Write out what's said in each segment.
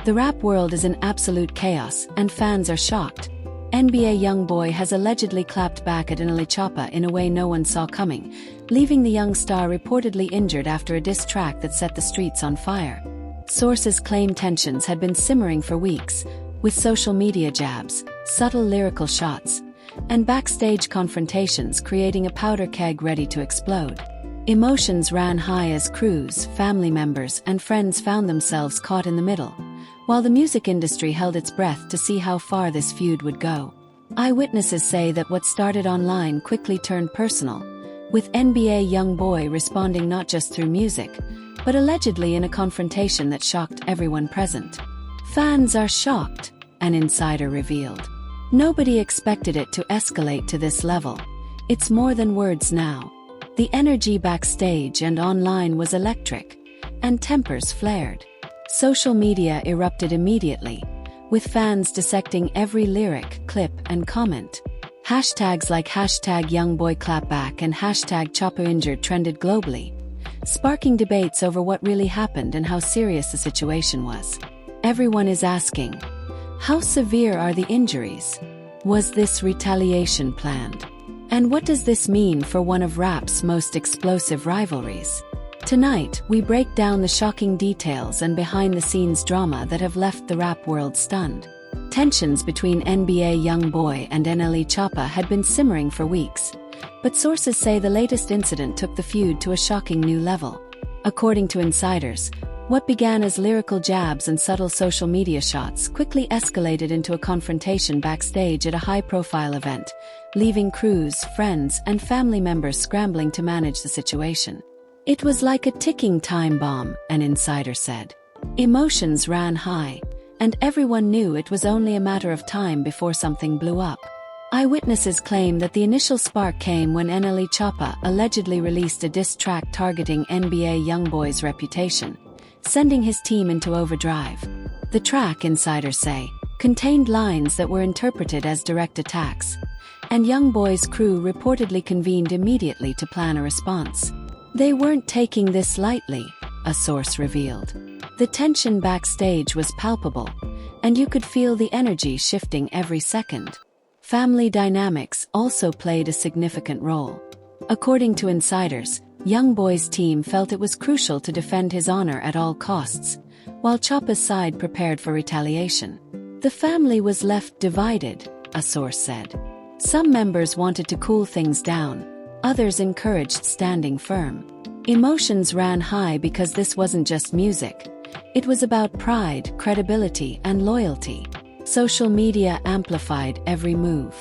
The rap world is in absolute chaos, and fans are shocked. NBA YoungBoy has allegedly clapped back at NLE Choppa in a way no one saw coming, leaving the young star reportedly injured after a diss track that set the streets on fire. Sources claim tensions had been simmering for weeks, with social media jabs, subtle lyrical shots, and backstage confrontations creating a powder keg ready to explode. Emotions ran high as crews, family members, and friends found themselves caught in the middle, while the music industry held its breath to see how far this feud would go. Eyewitnesses say that what started online quickly turned personal, with NBA YoungBoy responding not just through music, but allegedly in a confrontation that shocked everyone present. Fans are shocked, an insider revealed. Nobody expected it to escalate to this level. It's more than words now. The energy backstage and online was electric, and tempers flared. Social media erupted immediately, with fans dissecting every lyric, clip, and comment. Hashtags like #YoungBoyClapback and #ChoppaInjured trended globally, sparking debates over what really happened and how serious the situation was. Everyone is asking, how severe are the injuries? Was this retaliation planned? And what does this mean for one of rap's most explosive rivalries? Tonight, we break down the shocking details and behind-the-scenes drama that have left the rap world stunned. Tensions between NBA YoungBoy and NLE Choppa had been simmering for weeks, but sources say the latest incident took the feud to a shocking new level. According to insiders, what began as lyrical jabs and subtle social media shots quickly escalated into a confrontation backstage at a high-profile event, leaving crews, friends, and family members scrambling to manage the situation. It was like a ticking time bomb, an insider said. Emotions ran high, and everyone knew it was only a matter of time before something blew up. Eyewitnesses claim that the initial spark came when NLE Choppa allegedly released a diss track targeting NBA YoungBoy's reputation, sending his team into overdrive. The track, insiders say, contained lines that were interpreted as direct attacks, and YoungBoy's crew reportedly convened immediately to plan a response. They weren't taking this lightly, a source revealed. The tension backstage was palpable, and you could feel the energy shifting every second. Family dynamics also played a significant role. According to insiders, YoungBoy's team felt it was crucial to defend his honor at all costs, while Choppa's side prepared for retaliation. The family was left divided, a source said. Some members wanted to cool things down, others encouraged standing firm. Emotions ran high because this wasn't just music. It was about pride, credibility, and loyalty. Social media amplified every move.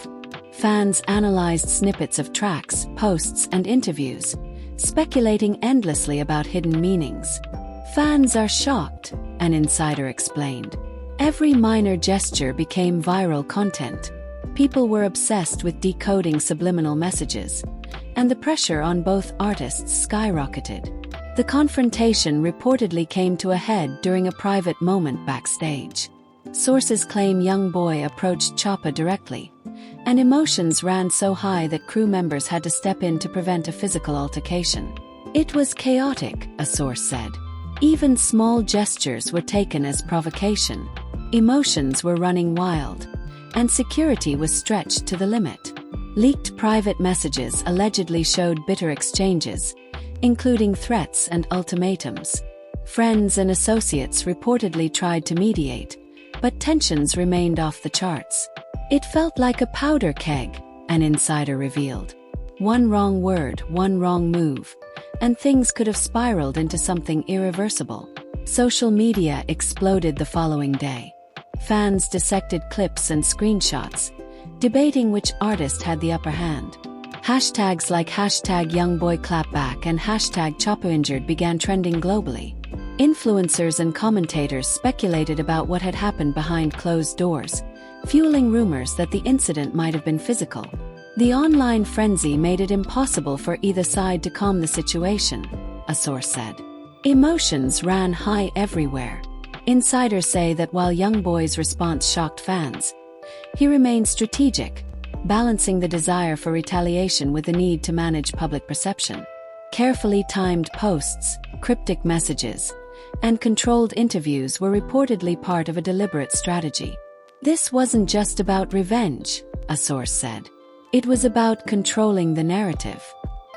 Fans analyzed snippets of tracks, posts, and interviews, speculating endlessly about hidden meanings. Fans are shocked, an insider explained. Every minor gesture became viral content. People were obsessed with decoding subliminal messages, and the pressure on both artists skyrocketed. The confrontation reportedly came to a head during a private moment backstage. Sources claim YoungBoy approached Choppa directly, and emotions ran so high that crew members had to step in to prevent a physical altercation. It was chaotic, a source said. Even small gestures were taken as provocation. Emotions were running wild, and security was stretched to the limit. Leaked private messages allegedly showed bitter exchanges, including threats and ultimatums. Friends and associates reportedly tried to mediate, but tensions remained off the charts. It felt like a powder keg, an insider revealed. One wrong word, one wrong move, and things could have spiraled into something irreversible. Social media exploded the following day. Fans dissected clips and screenshots, debating which artist had the upper hand. Hashtags like #YoungBoyClapback and #ChoppaInjured began trending globally. Influencers and commentators speculated about what had happened behind closed doors, fueling rumors that the incident might have been physical. The online frenzy made it impossible for either side to calm the situation, a source said. Emotions ran high everywhere. Insiders say that while YoungBoy's response shocked fans, he remained strategic, balancing the desire for retaliation with the need to manage public perception. Carefully timed posts, cryptic messages, and controlled interviews were reportedly part of a deliberate strategy. This wasn't just about revenge, a source said. It was about controlling the narrative.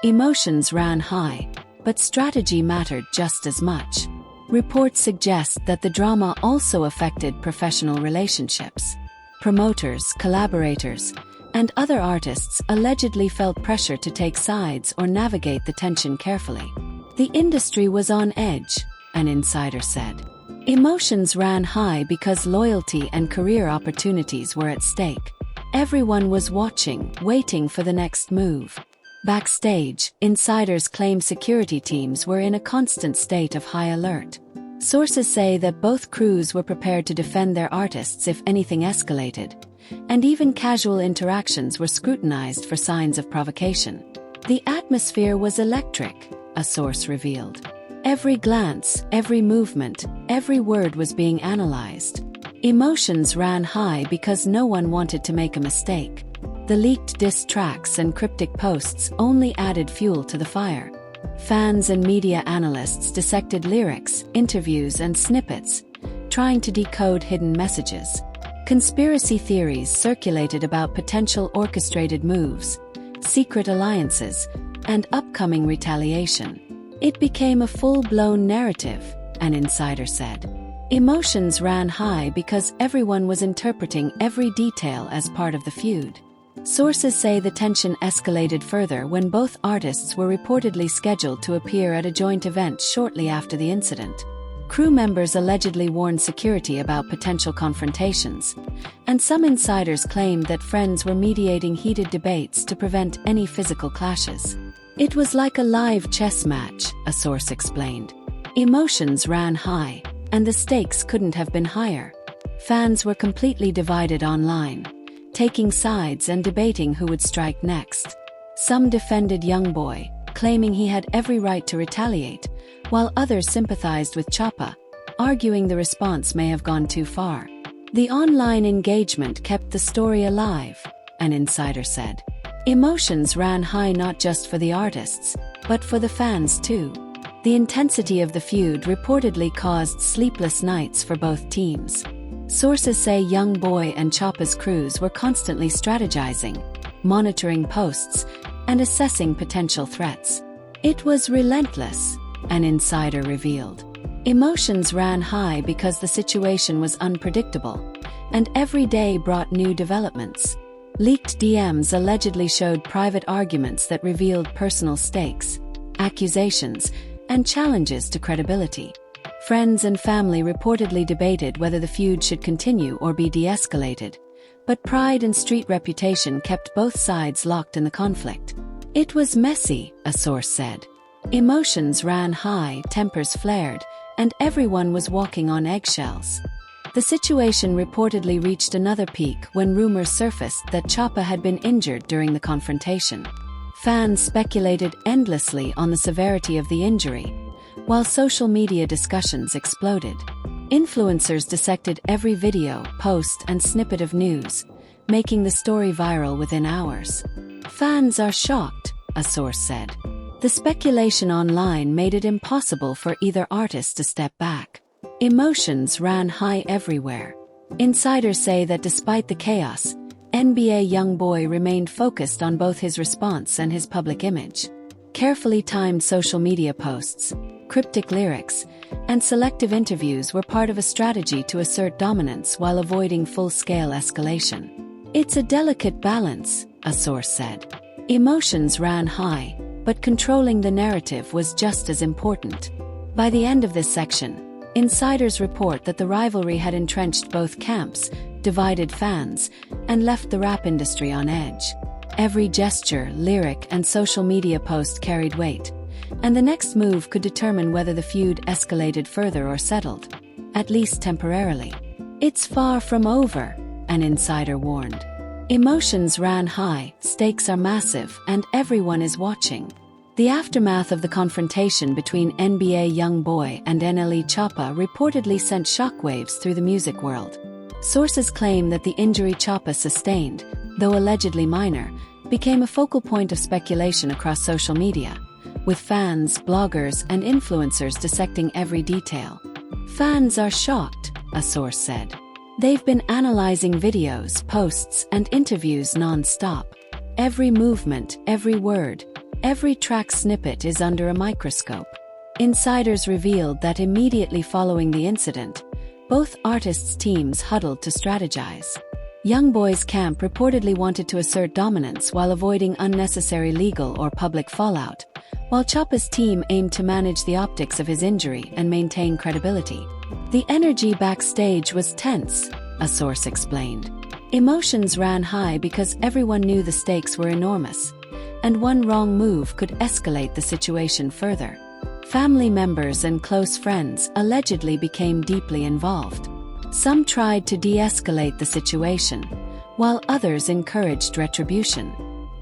Emotions ran high, but strategy mattered just as much. Reports suggest that the drama also affected professional relationships. Promoters, collaborators, and other artists allegedly felt pressure to take sides or navigate the tension carefully. The industry was on edge, an insider said. Emotions ran high because loyalty and career opportunities were at stake. Everyone was watching, waiting for the next move. Backstage, insiders claim security teams were in a constant state of high alert. Sources say that both crews were prepared to defend their artists if anything escalated, and even casual interactions were scrutinized for signs of provocation. The atmosphere was electric, a source revealed. Every glance, every movement, every word was being analyzed. Emotions ran high because no one wanted to make a mistake. The leaked diss tracks and cryptic posts only added fuel to the fire. Fans and media analysts dissected lyrics, interviews, and snippets, trying to decode hidden messages. Conspiracy theories circulated about potential orchestrated moves, secret alliances, and upcoming retaliation. It became a full-blown narrative, an insider said. Emotions ran high because everyone was interpreting every detail as part of the feud. Sources say the tension escalated further when both artists were reportedly scheduled to appear at a joint event shortly after the incident. Crew members allegedly warned security about potential confrontations, and some insiders claimed that friends were mediating heated debates to prevent any physical clashes. It was like a live chess match, a source explained. Emotions ran high, and the stakes couldn't have been higher. Fans were completely divided online, taking sides and debating who would strike next. Some defended YoungBoy, claiming he had every right to retaliate, while others sympathized with Choppa, arguing the response may have gone too far. The online engagement kept the story alive, an insider said. Emotions ran high not just for the artists, but for the fans too. The intensity of the feud reportedly caused sleepless nights for both teams. Sources say YoungBoy and Choppa's crews were constantly strategizing, monitoring posts, and assessing potential threats. It was relentless, an insider revealed. Emotions ran high because the situation was unpredictable, and every day brought new developments. Leaked DMs allegedly showed private arguments that revealed personal stakes, accusations, and challenges to credibility. Friends and family reportedly debated whether the feud should continue or be de-escalated, but pride and street reputation kept both sides locked in the conflict. It was messy, a source said. Emotions ran high, tempers flared, and everyone was walking on eggshells. The situation reportedly reached another peak when rumors surfaced that Choppa had been injured during the confrontation. Fans speculated endlessly on the severity of the injury, while social media discussions exploded. Influencers dissected every video, post, and snippet of news, making the story viral within hours. Fans are shocked, a source said. The speculation online made it impossible for either artist to step back. Emotions ran high everywhere. Insiders say that despite the chaos, NBA YoungBoy remained focused on both his response and his public image. Carefully timed social media posts, cryptic lyrics, and selective interviews were part of a strategy to assert dominance while avoiding full-scale escalation. It's a delicate balance, a source said. Emotions ran high, but controlling the narrative was just as important. By the end of this section, insiders report that the rivalry had entrenched both camps, divided fans, and left the rap industry on edge. Every gesture, lyric, and social media post carried weight, and the next move could determine whether the feud escalated further or settled, at least temporarily. It's far from over, an insider warned. Emotions ran high, stakes are massive, and everyone is watching. The aftermath of the confrontation between NBA YoungBoy and NLE Choppa reportedly sent shockwaves through the music world. Sources claim that the injury Choppa sustained, though allegedly minor, became a focal point of speculation across social media, with fans, bloggers, and influencers dissecting every detail. Fans are shocked, a source said. They've been analyzing videos, posts, and interviews non-stop. Every movement, every word, every track snippet is under a microscope. Insiders revealed that immediately following the incident, both artists' teams huddled to strategize. YoungBoy's camp reportedly wanted to assert dominance while avoiding unnecessary legal or public fallout, while Choppa's team aimed to manage the optics of his injury and maintain credibility. The energy backstage was tense, a source explained. Emotions ran high because everyone knew the stakes were enormous, and one wrong move could escalate the situation further. Family members and close friends allegedly became deeply involved. Some tried to de-escalate the situation, while others encouraged retribution.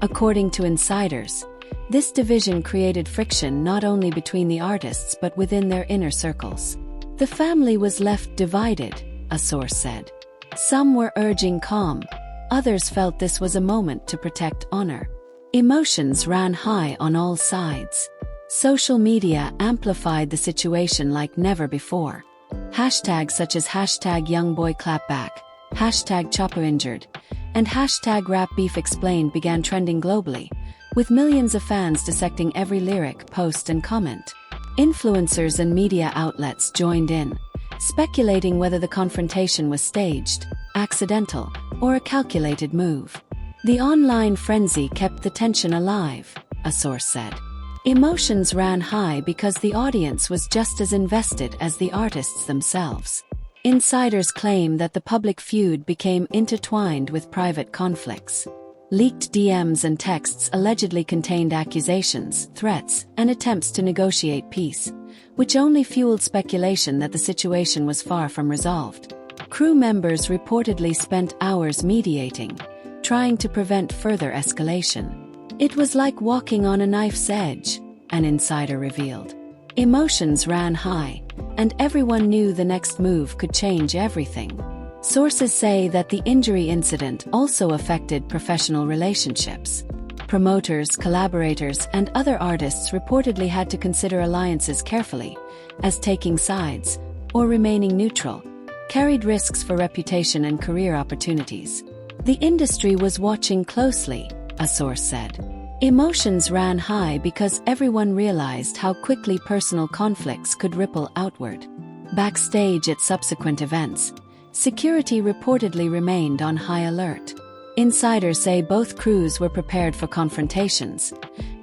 According to insiders, this division created friction not only between the artists but within their inner circles. The family was left divided, a source said. Some were urging calm, others felt this was a moment to protect honor. Emotions ran high on all sides. Social media amplified the situation like never before. Hashtags such as #YoungBoyClapback, #ChoppaInjured, and #RapBeefExplained began trending globally, with millions of fans dissecting every lyric, post, and comment. Influencers and media outlets joined in, speculating whether the confrontation was staged, accidental, or a calculated move. The online frenzy kept the tension alive, a source said. Emotions ran high because the audience was just as invested as the artists themselves. Insiders claim that the public feud became intertwined with private conflicts. Leaked DMs and texts allegedly contained accusations, threats, and attempts to negotiate peace, which only fueled speculation that the situation was far from resolved. Crew members reportedly spent hours mediating, trying to prevent further escalation. It was like walking on a knife's edge, an insider revealed. Emotions ran high, and everyone knew the next move could change everything. Sources say that the injury incident also affected professional relationships. Promoters, collaborators, and other artists reportedly had to consider alliances carefully, as taking sides, or remaining neutral, carried risks for reputation and career opportunities. The industry was watching closely, a source said. Emotions ran high because everyone realized how quickly personal conflicts could ripple outward. Backstage at subsequent events, security reportedly remained on high alert. Insiders say both crews were prepared for confrontations,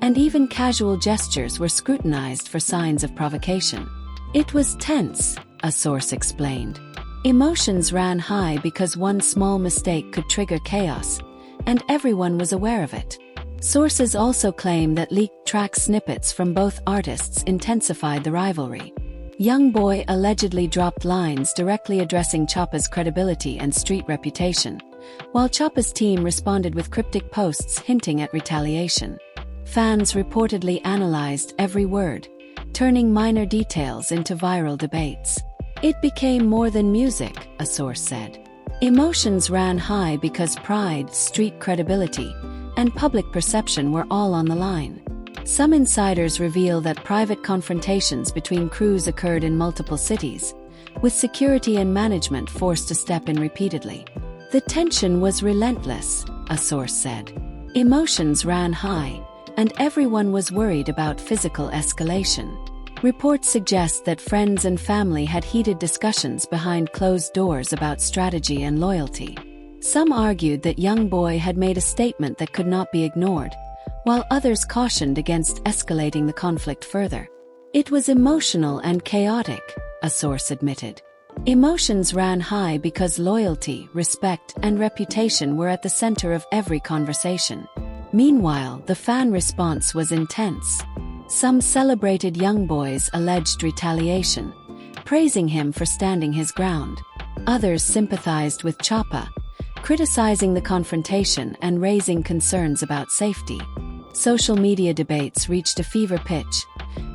and even casual gestures were scrutinized for signs of provocation. It was tense, a source explained. Emotions ran high because one small mistake could trigger chaos, and everyone was aware of it. Sources also claim that leaked track snippets from both artists intensified the rivalry. YoungBoy allegedly dropped lines directly addressing Choppa's credibility and street reputation, while Choppa's team responded with cryptic posts hinting at retaliation. Fans reportedly analyzed every word, turning minor details into viral debates. It became more than music, a source said. Emotions ran high because pride, street credibility, and public perception were all on the line. Some insiders reveal that private confrontations between crews occurred in multiple cities, with security and management forced to step in repeatedly. The tension was relentless, a source said. Emotions ran high, and everyone was worried about physical escalation. Reports suggest that friends and family had heated discussions behind closed doors about strategy and loyalty. Some argued that YoungBoy had made a statement that could not be ignored, while others cautioned against escalating the conflict further. It was emotional and chaotic, a source admitted. Emotions ran high because loyalty, respect, and reputation were at the center of every conversation. Meanwhile, the fan response was intense. Some celebrated YoungBoy's alleged retaliation, praising him for standing his ground. Others sympathized with Choppa, criticizing the confrontation and raising concerns about safety. Social media debates reached a fever pitch,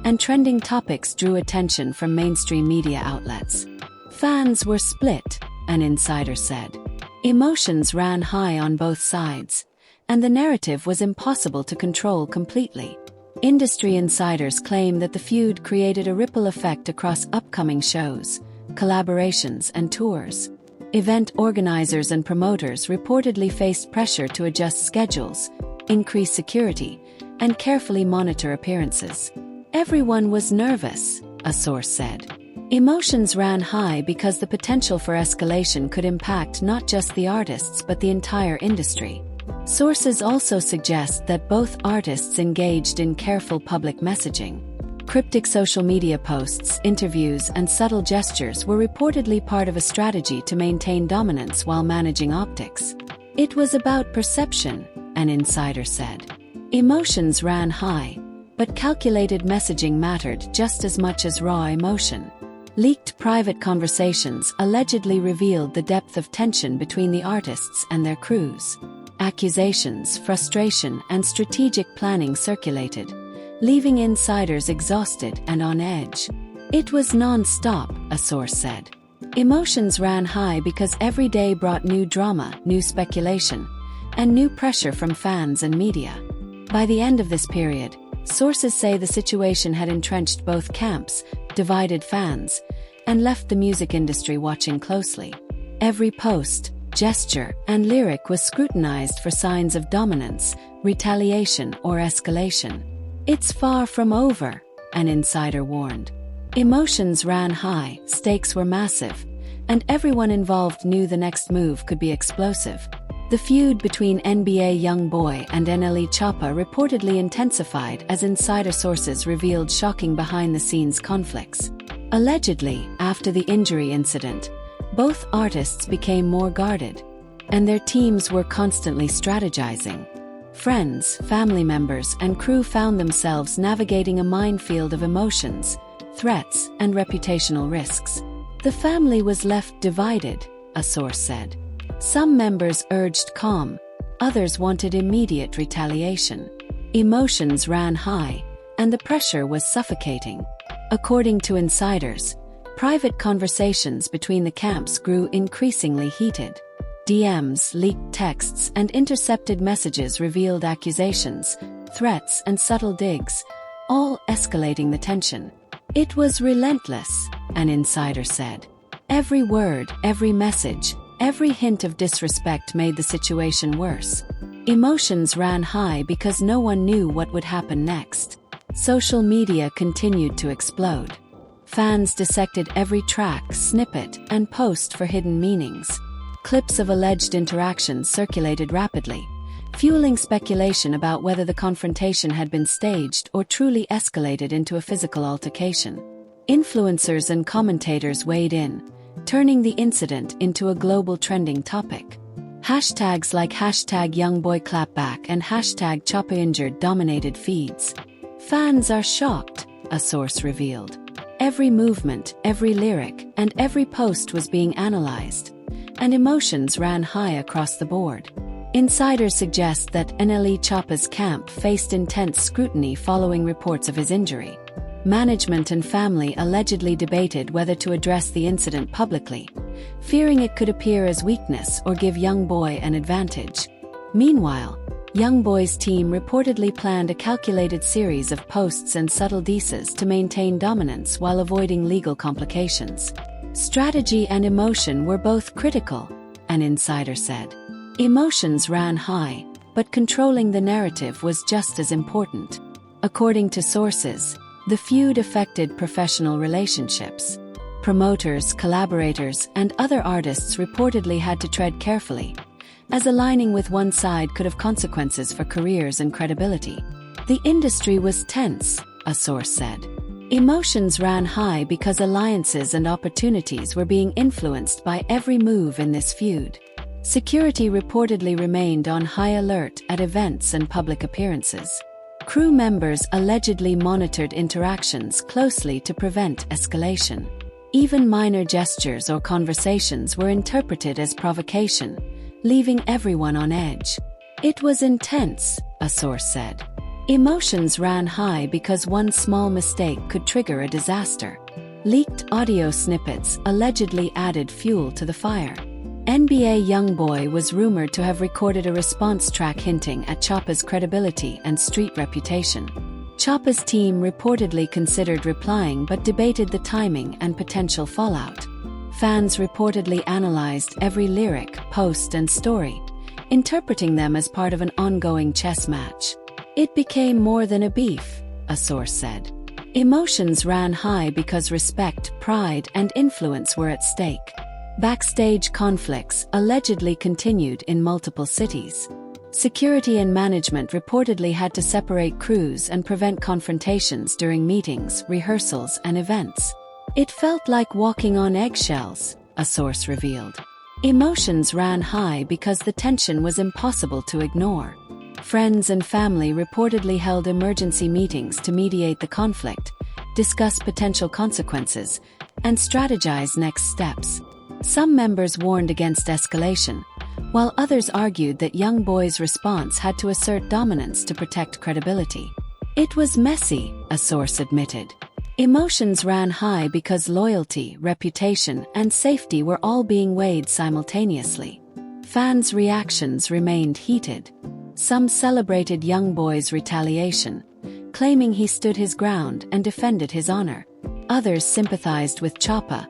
and trending topics drew attention from mainstream media outlets. Fans were split, an insider said. Emotions ran high on both sides, and the narrative was impossible to control completely. Industry insiders claim that the feud created a ripple effect across upcoming shows, collaborations, and tours. Event organizers and promoters reportedly faced pressure to adjust schedules, increase security, and carefully monitor appearances. Everyone was nervous, a source said. Emotions ran high because the potential for escalation could impact not just the artists but the entire industry. Sources also suggest that both artists engaged in careful public messaging. Cryptic social media posts, interviews, and subtle gestures were reportedly part of a strategy to maintain dominance while managing optics. It was about perception, an insider said. Emotions ran high, but calculated messaging mattered just as much as raw emotion. Leaked private conversations allegedly revealed the depth of tension between the artists and their crews. Accusations, frustration, and strategic planning circulated, leaving insiders exhausted and on edge. It was non-stop, a source said. Emotions ran high because every day brought new drama, new speculation, and new pressure from fans and media. By the end of this period, sources say the situation had entrenched both camps, divided fans, and left the music industry watching closely. Every post, gesture, and lyric was scrutinized for signs of dominance, retaliation, or escalation. It's far from over, an insider warned. Emotions ran high, stakes were massive, and everyone involved knew the next move could be explosive. The feud between NBA YoungBoy and NLE Choppa reportedly intensified as insider sources revealed shocking behind-the-scenes conflicts. Allegedly, after the injury incident, both artists became more guarded, and their teams were constantly strategizing. Friends, family members, and crew found themselves navigating a minefield of emotions, threats, and reputational risks. The family was left divided, a source said. Some members urged calm, others wanted immediate retaliation. Emotions ran high, and the pressure was suffocating. According to insiders, private conversations between the camps grew increasingly heated. DMs, leaked texts, and intercepted messages revealed accusations, threats, and subtle digs, all escalating the tension. It was relentless, an insider said. Every word, every message, every hint of disrespect made the situation worse. Emotions ran high because no one knew what would happen next. Social media continued to explode. Fans dissected every track, snippet, and post for hidden meanings. Clips of alleged interactions circulated rapidly, fueling speculation about whether the confrontation had been staged or truly escalated into a physical altercation. Influencers and commentators weighed in, turning the incident into a global trending topic. Hashtags like #YoungBoyClapback and #ChoppaInjured dominated feeds. Fans are shocked, a source revealed. Every movement, every lyric, and every post was being analyzed, and emotions ran high across the board. Insiders suggest that NLE Choppa's camp faced intense scrutiny following reports of his injury. Management and family allegedly debated whether to address the incident publicly, fearing it could appear as weakness or give YoungBoy an advantage. Meanwhile, YoungBoy's team reportedly planned a calculated series of posts and subtle disses to maintain dominance while avoiding legal complications. Strategy and emotion were both critical, an insider said. Emotions ran high, but controlling the narrative was just as important. According to sources, the feud affected professional relationships. Promoters, collaborators, and other artists reportedly had to tread carefully, as aligning with one side could have consequences for careers and credibility. The industry was tense, a source said. Emotions ran high because alliances and opportunities were being influenced by every move in this feud. Security reportedly remained on high alert at events and public appearances. Crew members allegedly monitored interactions closely to prevent escalation. Even minor gestures or conversations were interpreted as provocation, leaving everyone on edge. It was intense, a source said. Emotions ran high because one small mistake could trigger a disaster. Leaked audio snippets allegedly added fuel to the fire. NBA YoungBoy was rumored to have recorded a response track hinting at Choppa's credibility and street reputation. Choppa's team reportedly considered replying but debated the timing and potential fallout. Fans reportedly analyzed every lyric, post, and story, interpreting them as part of an ongoing chess match. It became more than a beef, a source said. Emotions ran high because respect, pride, and influence were at stake. Backstage conflicts allegedly continued in multiple cities. Security and management reportedly had to separate crews and prevent confrontations during meetings, rehearsals, and events. It felt like walking on eggshells, a source revealed. Emotions ran high because the tension was impossible to ignore. Friends and family reportedly held emergency meetings to mediate the conflict, discuss potential consequences, and strategize next steps. Some members warned against escalation, while others argued that YoungBoy's response had to assert dominance to protect credibility. It was messy, a source admitted. Emotions ran high because loyalty, reputation, and safety were all being weighed simultaneously. Fans' reactions remained heated. Some celebrated YoungBoy's retaliation, claiming he stood his ground and defended his honor. Others sympathized with Choppa,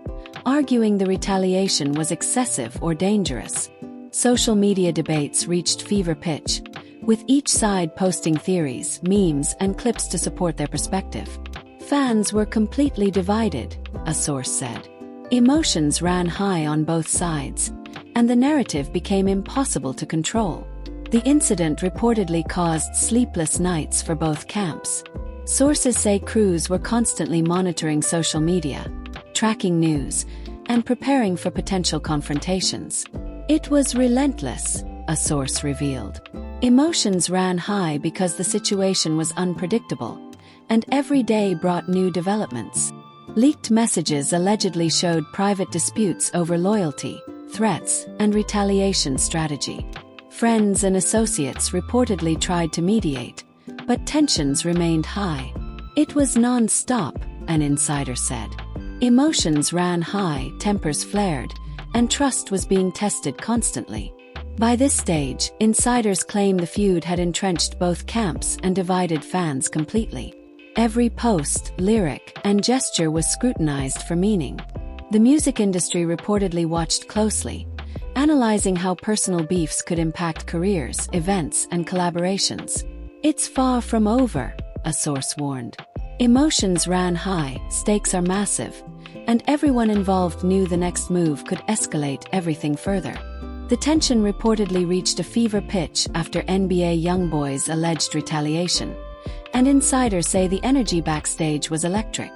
arguing the retaliation was excessive or dangerous. Social media debates reached fever pitch, with each side posting theories, memes, and clips to support their perspective. Fans were completely divided, a source said. Emotions ran high on both sides, and the narrative became impossible to control. The incident reportedly caused sleepless nights for both camps. Sources say crews were constantly monitoring social media, tracking news, and preparing for potential confrontations. It was relentless, a source revealed. Emotions ran high because the situation was unpredictable, and every day brought new developments. Leaked messages allegedly showed private disputes over loyalty, threats, and retaliation strategy. Friends and associates reportedly tried to mediate, but tensions remained high. It was non-stop, an insider said. Emotions ran high, tempers flared, and trust was being tested constantly. By this stage, insiders claim the feud had entrenched both camps and divided fans completely. Every post, lyric, and gesture was scrutinized for meaning. The music industry reportedly watched closely, analyzing how personal beefs could impact careers, events, and collaborations. It's far from over, a source warned. Emotions ran high, stakes are massive, and everyone involved knew the next move could escalate everything further. The tension reportedly reached a fever pitch after NBA YoungBoy's alleged retaliation, and insiders say the energy backstage was electric.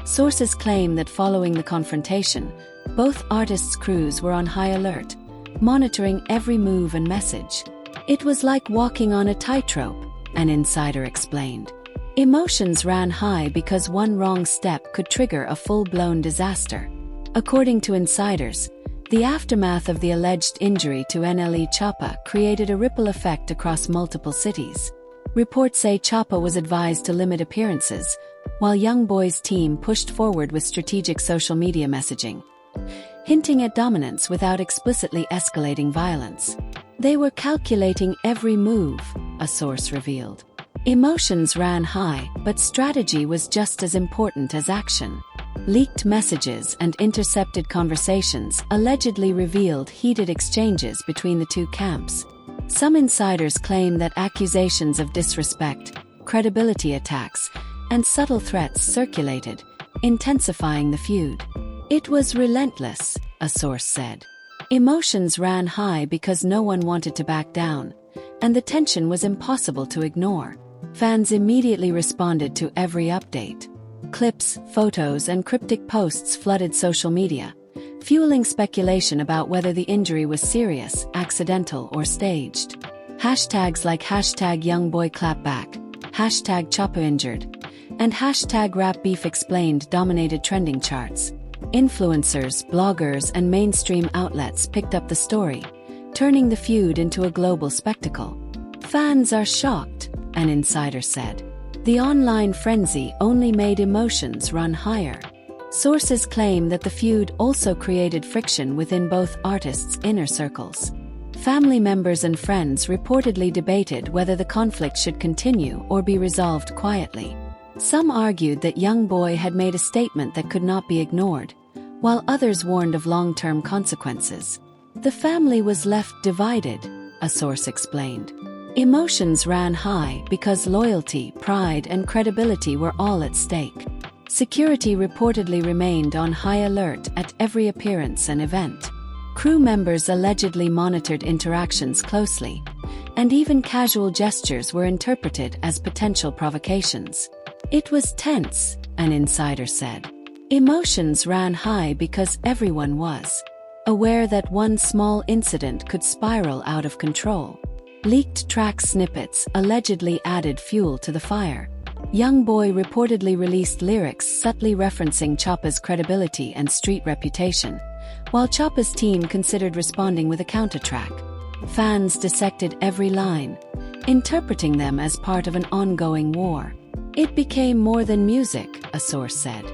Sources claim that following the confrontation, both artists' crews were on high alert, monitoring every move and message. It was like walking on a tightrope, an insider explained. Emotions ran high because one wrong step could trigger a full-blown disaster. According to insiders, the aftermath of the alleged injury to NLE Choppa created a ripple effect across multiple cities. Reports say Choppa was advised to limit appearances, while YoungBoy's team pushed forward with strategic social media messaging, hinting at dominance without explicitly escalating violence. They were calculating every move, a source revealed. Emotions ran high, but strategy was just as important as action. Leaked messages and intercepted conversations allegedly revealed heated exchanges between the two camps. Some insiders claim that accusations of disrespect, credibility attacks, and subtle threats circulated, intensifying the feud. It was relentless, a source said. Emotions ran high because no one wanted to back down, and the tension was impossible to ignore. Fans immediately responded to every update. Clips, photos, and cryptic posts flooded social media, fueling speculation about whether the injury was serious, accidental, or staged. Hashtags like #YoungBoyClapback, #ChoppaInjured, and #RapBeefExplained dominated trending charts. Influencers, bloggers, and mainstream outlets picked up the story, turning the feud into a global spectacle. Fans are shocked, an insider said. The online frenzy only made emotions run higher. Sources claim that the feud also created friction within both artists' inner circles. Family members and friends reportedly debated whether the conflict should continue or be resolved quietly. Some argued that YoungBoy had made a statement that could not be ignored, while others warned of long-term consequences. The family was left divided, a source explained. Emotions ran high because loyalty, pride, and credibility were all at stake. Security reportedly remained on high alert at every appearance and event. Crew members allegedly monitored interactions closely, and even casual gestures were interpreted as potential provocations. It was tense, an insider said. Emotions ran high because everyone was aware that one small incident could spiral out of control. Leaked track snippets allegedly added fuel to the fire. YoungBoy reportedly released lyrics subtly referencing Choppa's credibility and street reputation, while Choppa's team considered responding with a countertrack. Fans dissected every line, interpreting them as part of an ongoing war. It became more than music, a source said.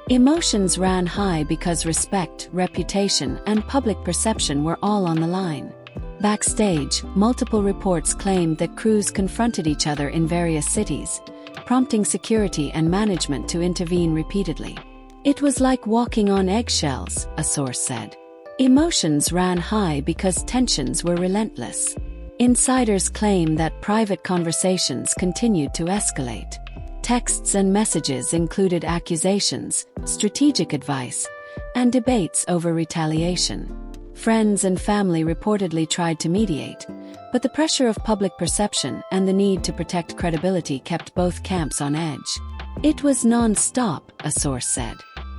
Emotions ran high because respect, reputation, and public perception were all on the line. Backstage, multiple reports claimed that crews confronted each other in various cities, prompting security and management to intervene repeatedly. It was like walking on eggshells, a source said. Emotions ran high because tensions were relentless. Insiders claim that private conversations continued to escalate. Texts and messages included accusations, strategic advice, and debates over retaliation. Friends and family reportedly tried to mediate, but the pressure of public perception and the need to protect credibility kept both camps on edge. It was non-stop, a source said.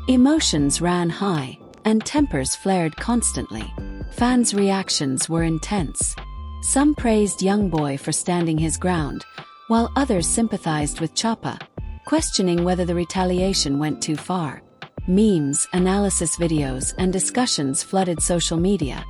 Emotions ran high, and tempers flared constantly. Fans' reactions were intense. Some praised YoungBoy for standing his ground, while others sympathized with Choppa, questioning whether the retaliation went too far. Memes, analysis videos, and discussions flooded social media,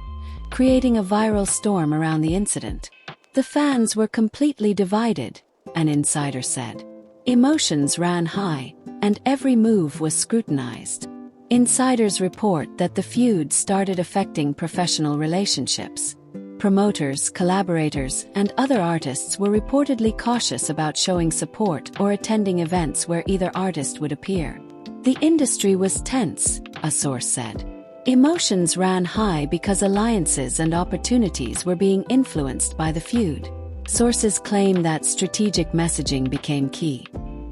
creating a viral storm around the incident. The fans were completely divided, an insider said. Emotions ran high, and every move was scrutinized. Insiders report that the feud started affecting professional relationships. Promoters, collaborators, and other artists were reportedly cautious about showing support or attending events where either artist would appear. The industry was tense, a source said. Emotions ran high because alliances and opportunities were being influenced by the feud. Sources claim that strategic messaging became key.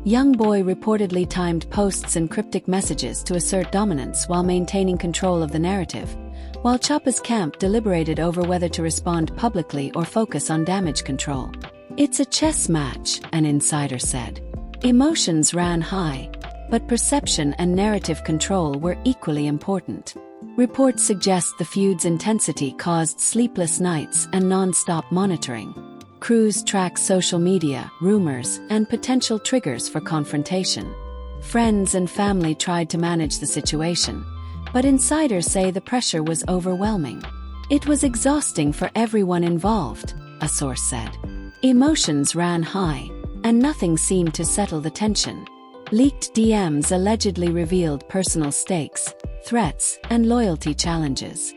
YoungBoy reportedly timed posts and cryptic messages to assert dominance while maintaining control of the narrative, while Choppa's camp deliberated over whether to respond publicly or focus on damage control. It's a chess match, an insider said. Emotions ran high, but perception and narrative control were equally important. Reports suggest the feud's intensity caused sleepless nights and non-stop monitoring. Crews tracked social media, rumors, and potential triggers for confrontation. Friends and family tried to manage the situation, but insiders say the pressure was overwhelming. It was exhausting for everyone involved, a source said. Emotions ran high, and nothing seemed to settle the tension. Leaked DMs allegedly revealed personal stakes, threats, and loyalty challenges.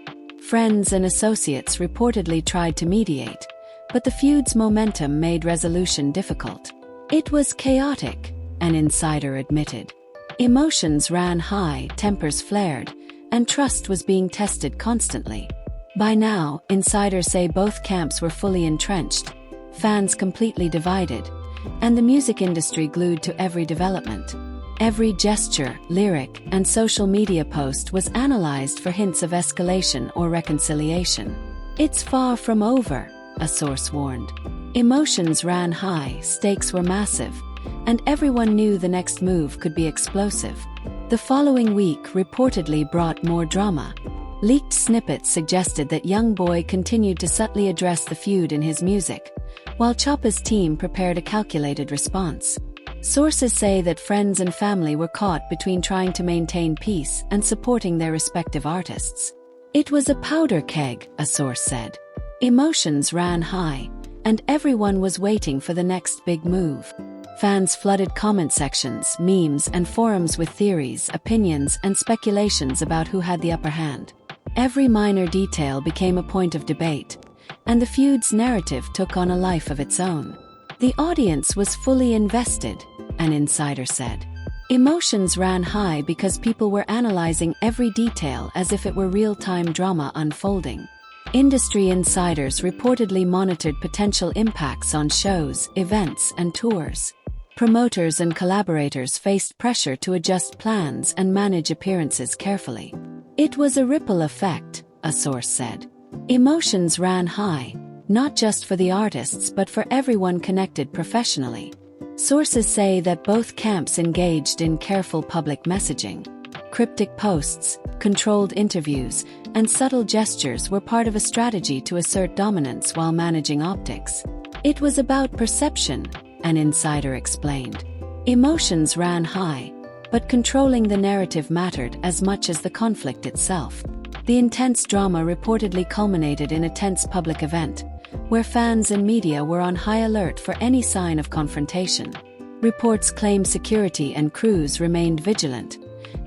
Friends and associates reportedly tried to mediate, but the feud's momentum made resolution difficult. It was chaotic, an insider admitted. Emotions ran high, tempers flared, and trust was being tested constantly. By now, insiders say both camps were fully entrenched, fans completely divided, and the music industry glued to every development. Every gesture, lyric, and social media post was analyzed for hints of escalation or reconciliation. It's far from over, a source warned. Emotions ran high, stakes were massive, and everyone knew the next move could be explosive. The following week reportedly brought more drama. Leaked snippets suggested that YoungBoy continued to subtly address the feud in his music, while Choppa's team prepared a calculated response. Sources say that friends and family were caught between trying to maintain peace and supporting their respective artists. It was a powder keg, a source said. Emotions ran high, and everyone was waiting for the next big move. Fans flooded comment sections, memes, and forums with theories, opinions, and speculations about who had the upper hand. Every minor detail became a point of debate, and the feud's narrative took on a life of its own. The audience was fully invested, an insider said. Emotions ran high because people were analyzing every detail as if it were real-time drama unfolding. Industry insiders reportedly monitored potential impacts on shows, events, and tours. Promoters and collaborators faced pressure to adjust plans and manage appearances carefully. It was a ripple effect, a source said. Emotions ran high, not just for the artists but for everyone connected professionally. Sources say that both camps engaged in careful public messaging. Cryptic posts, controlled interviews, and subtle gestures were part of a strategy to assert dominance while managing optics. It was about perception, an insider explained. Emotions ran high, but controlling the narrative mattered as much as the conflict itself. The intense drama reportedly culminated in a tense public event, where fans and media were on high alert for any sign of confrontation. Reports claim security and crews remained vigilant,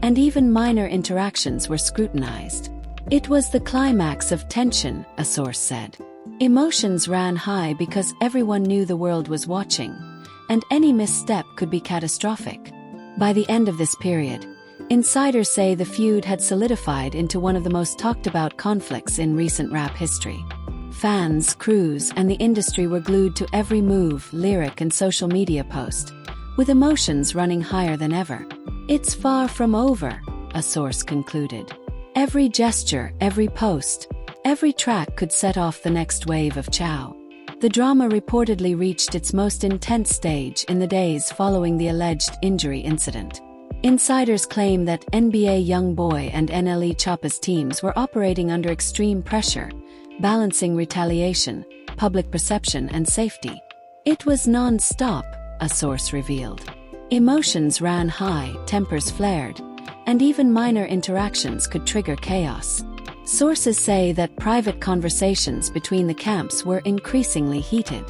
and even minor interactions were scrutinized. It was the climax of tension, a source said. Emotions ran high because everyone knew the world was watching, and any misstep could be catastrophic. By the end of this period, insiders say the feud had solidified into one of the most talked-about conflicts in recent rap history. Fans, crews, and the industry were glued to every move, lyric, and social media post, with emotions running higher than ever. It's far from over, a source concluded. Every gesture, every post, every track could set off the next wave of chow. The drama reportedly reached its most intense stage in the days following the alleged injury incident. Insiders claim that NBA YoungBoy and NLE Choppa's teams were operating under extreme pressure, balancing retaliation, public perception, and safety. It was non-stop, a source revealed. Emotions ran high, tempers flared, and even minor interactions could trigger chaos. Sources say that private conversations between the camps were increasingly heated.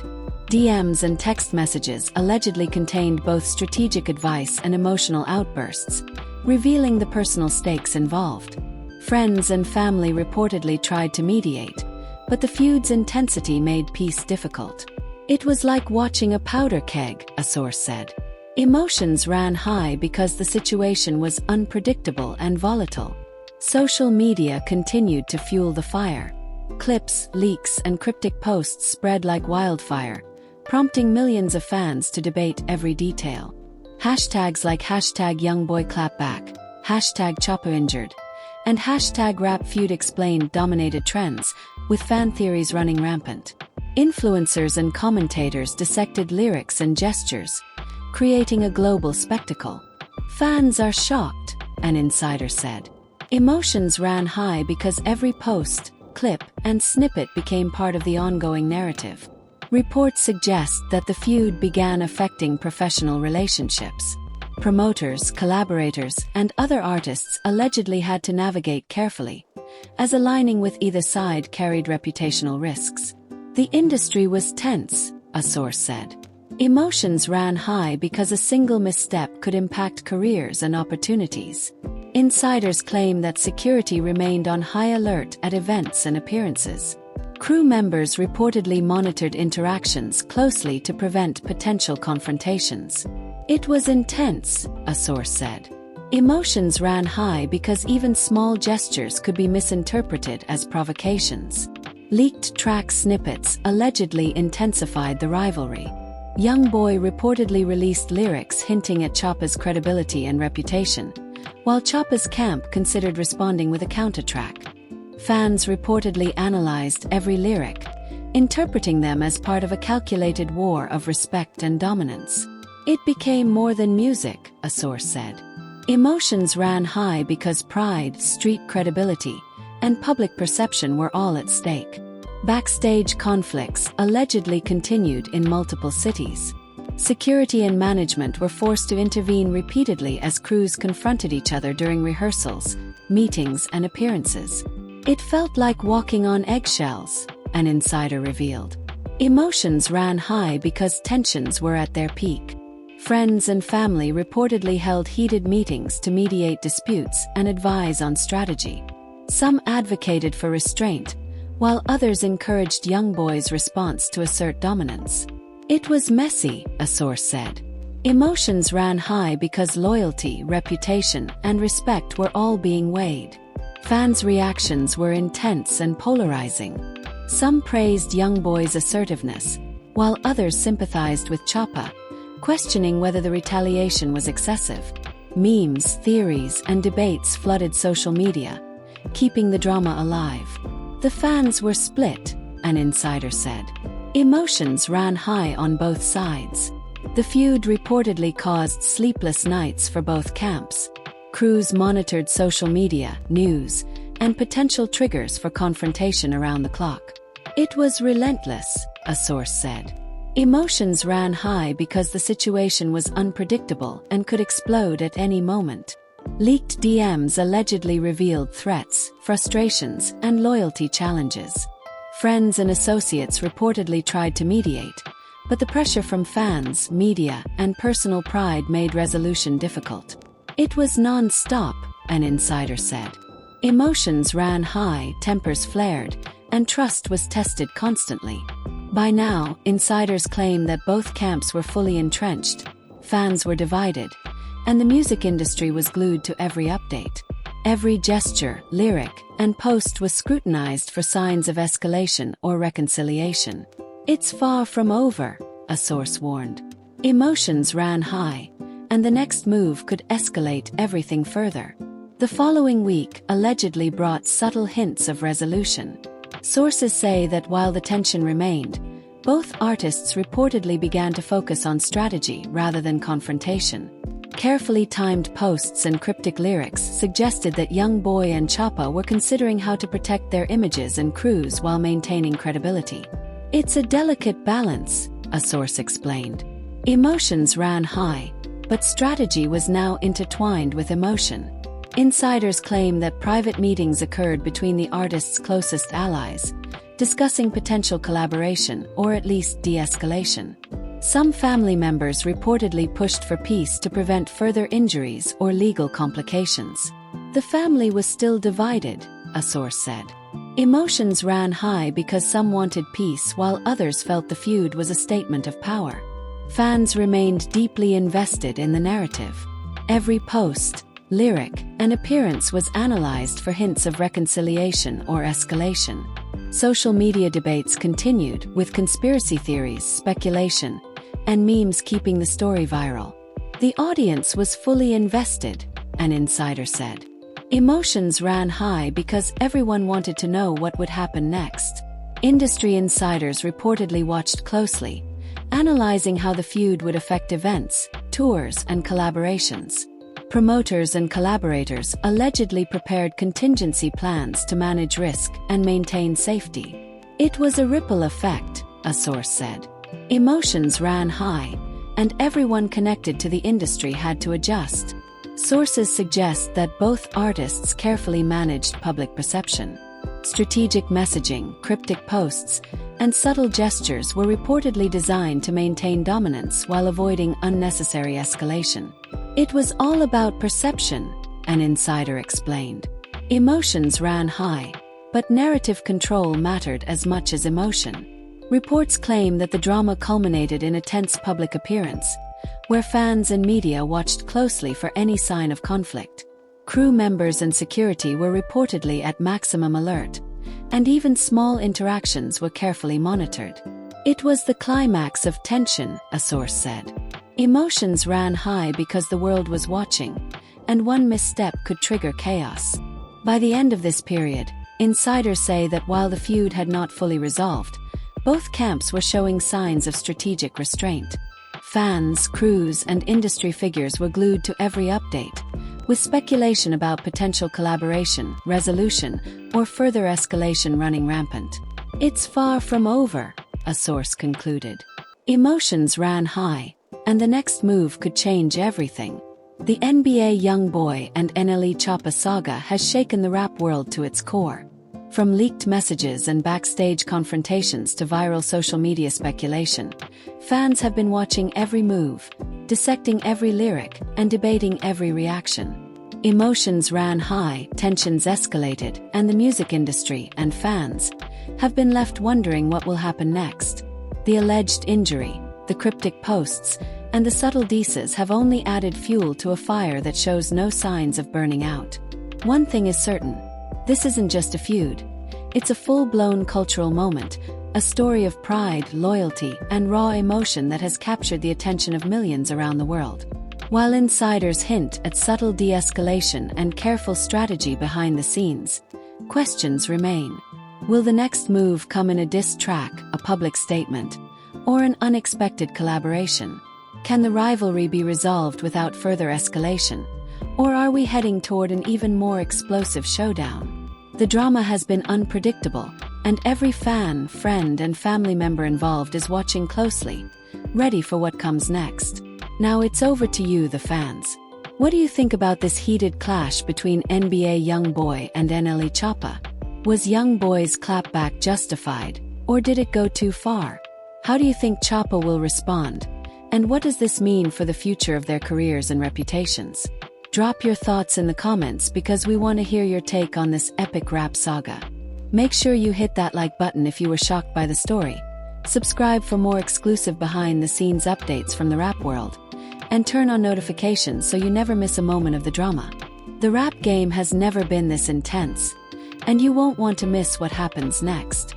DMs and text messages allegedly contained both strategic advice and emotional outbursts, revealing the personal stakes involved. Friends and family reportedly tried to mediate, but the feud's intensity made peace difficult. It was like watching a powder keg, a source said. Emotions ran high because the situation was unpredictable and volatile. Social media continued to fuel the fire. Clips, leaks, and cryptic posts spread like wildfire, prompting millions of fans to debate every detail. Hashtags like #YoungBoyClapBack, #ChoppaInjured, and #RapFeudExplained dominated trends, with fan theories running rampant. Influencers and commentators dissected lyrics and gestures, creating a global spectacle. Fans are shocked, an insider said. Emotions ran high because every post, clip, and snippet became part of the ongoing narrative. Reports suggest that the feud began affecting professional relationships. Promoters, collaborators, and other artists allegedly had to navigate carefully, as aligning with either side carried reputational risks. The industry was tense, a source said. Emotions ran high because a single misstep could impact careers and opportunities. Insiders claim that security remained on high alert at events and appearances. Crew members reportedly monitored interactions closely to prevent potential confrontations. It was intense, a source said. Emotions ran high because even small gestures could be misinterpreted as provocations. Leaked track snippets allegedly intensified the rivalry. YoungBoy reportedly released lyrics hinting at Choppa's credibility and reputation, while Choppa's camp considered responding with a countertrack. Fans reportedly analyzed every lyric, interpreting them as part of a calculated war of respect and dominance. It became more than music, a source said. Emotions ran high because pride, street credibility, and public perception were all at stake. Backstage conflicts allegedly continued in multiple cities. Security and management were forced to intervene repeatedly as crews confronted each other during rehearsals, meetings, and appearances. It felt like walking on eggshells, an insider revealed. Emotions ran high because tensions were at their peak. Friends and family reportedly held heated meetings to mediate disputes and advise on strategy. Some advocated for restraint, while others encouraged YoungBoy's response to assert dominance. It was messy, a source said. Emotions ran high because loyalty, reputation, and respect were all being weighed. Fans' reactions were intense and polarizing. Some praised YoungBoy's assertiveness, while others sympathized with Choppa, questioning whether the retaliation was excessive. Memes, theories, and debates flooded social media, keeping the drama alive. The fans were split, an insider said. Emotions ran high on both sides. The feud reportedly caused sleepless nights for both camps. Crews monitored social media, news, and potential triggers for confrontation around the clock. It was relentless, a source said. Emotions ran high because the situation was unpredictable and could explode at any moment. Leaked DMs allegedly revealed threats, frustrations, and loyalty challenges. Friends and associates reportedly tried to mediate, but the pressure from fans, media, and personal pride made resolution difficult. It was non-stop, an insider said. Emotions ran high, tempers flared, and trust was tested constantly. By now, insiders claim that both camps were fully entrenched, fans were divided, and the music industry was glued to every update. Every gesture, lyric, and post was scrutinized for signs of escalation or reconciliation. It's far from over, a source warned. Emotions ran high, and the next move could escalate everything further. The following week allegedly brought subtle hints of resolution. Sources say that while the tension remained, both artists reportedly began to focus on strategy rather than confrontation. Carefully timed posts and cryptic lyrics suggested that YoungBoy and Choppa were considering how to protect their images and crews while maintaining credibility. It's a delicate balance, a source explained. Emotions ran high, but strategy was now intertwined with emotion. Insiders claim that private meetings occurred between the artists' closest allies, discussing potential collaboration or at least de-escalation. Some family members reportedly pushed for peace to prevent further injuries or legal complications. The family was still divided, a source said. Emotions ran high because some wanted peace while others felt the feud was a statement of power. Fans remained deeply invested in the narrative. Every post, lyric, and appearance was analyzed for hints of reconciliation or escalation. Social media debates continued, with conspiracy theories, speculation, and memes keeping the story viral. The audience was fully invested, an insider said. Emotions ran high because everyone wanted to know what would happen next. Industry insiders reportedly watched closely, analyzing how the feud would affect events, tours, and collaborations. Promoters and collaborators allegedly prepared contingency plans to manage risk and maintain safety. It was a ripple effect, a source said. Emotions ran high, and everyone connected to the industry had to adjust. Sources suggest that both artists carefully managed public perception. Strategic messaging, cryptic posts, and subtle gestures were reportedly designed to maintain dominance while avoiding unnecessary escalation. It was all about perception, an insider explained. Emotions ran high, but narrative control mattered as much as emotion. Reports claim that the drama culminated in a tense public appearance, where fans and media watched closely for any sign of conflict. Crew members and security were reportedly at maximum alert, and even small interactions were carefully monitored. It was the climax of tension, a source said. Emotions ran high because the world was watching, and one misstep could trigger chaos. By the end of this period, insiders say that while the feud had not fully resolved, both camps were showing signs of strategic restraint. Fans, crews, and industry figures were glued to every update, with speculation about potential collaboration, resolution, or further escalation running rampant. It's far from over, a source concluded. Emotions ran high, and the next move could change everything. The NBA YoungBoy and NLE Choppa saga has shaken the rap world to its core. From leaked messages and backstage confrontations to viral social media speculation, fans have been watching every move, dissecting every lyric, and debating every reaction. Emotions ran high, tensions escalated, and the music industry and fans have been left wondering what will happen next. The alleged injury, the cryptic posts, and the subtle dices have only added fuel to a fire that shows no signs of burning out. One thing is certain: this isn't just a feud. It's a full-blown cultural moment, a story of pride, loyalty, and raw emotion that has captured the attention of millions around the world. While insiders hint at subtle de-escalation and careful strategy behind the scenes, questions remain. Will the next move come in a diss track, a public statement, or an unexpected collaboration? Can the rivalry be resolved without further escalation, or are we heading toward an even more explosive showdown? The drama has been unpredictable, and every fan, friend, and family member involved is watching closely, ready for what comes next. Now it's over to you, the fans. What do you think about this heated clash between NBA YoungBoy and NLE Choppa? Was YoungBoy's clapback justified, or did it go too far? How do you think Choppa will respond? And what does this mean for the future of their careers and reputations? Drop your thoughts in the comments because we want to hear your take on this epic rap saga. Make sure you hit that like button if you were shocked by the story. Subscribe for more exclusive behind-the-scenes updates from the rap world. And turn on notifications so you never miss a moment of the drama. The rap game has never been this intense, and you won't want to miss what happens next.